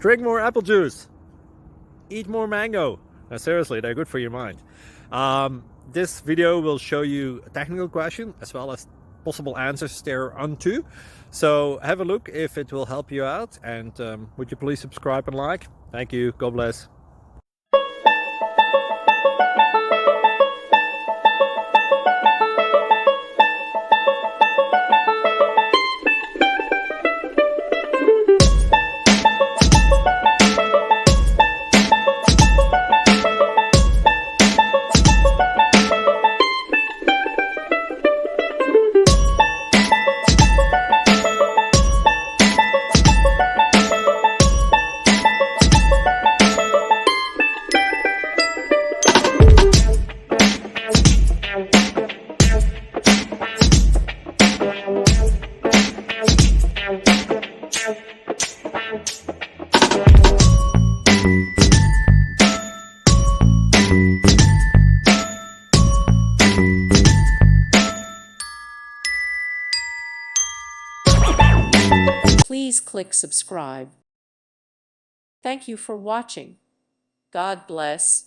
Drink more apple juice. Eat more mango. Now, seriously, they're good for your mind. This video will show you a technical question as well as possible answers thereunto. So have a look if it will help you out, and would you please subscribe and like? Thank you. God bless. Please click subscribe. Thank you for watching. God bless.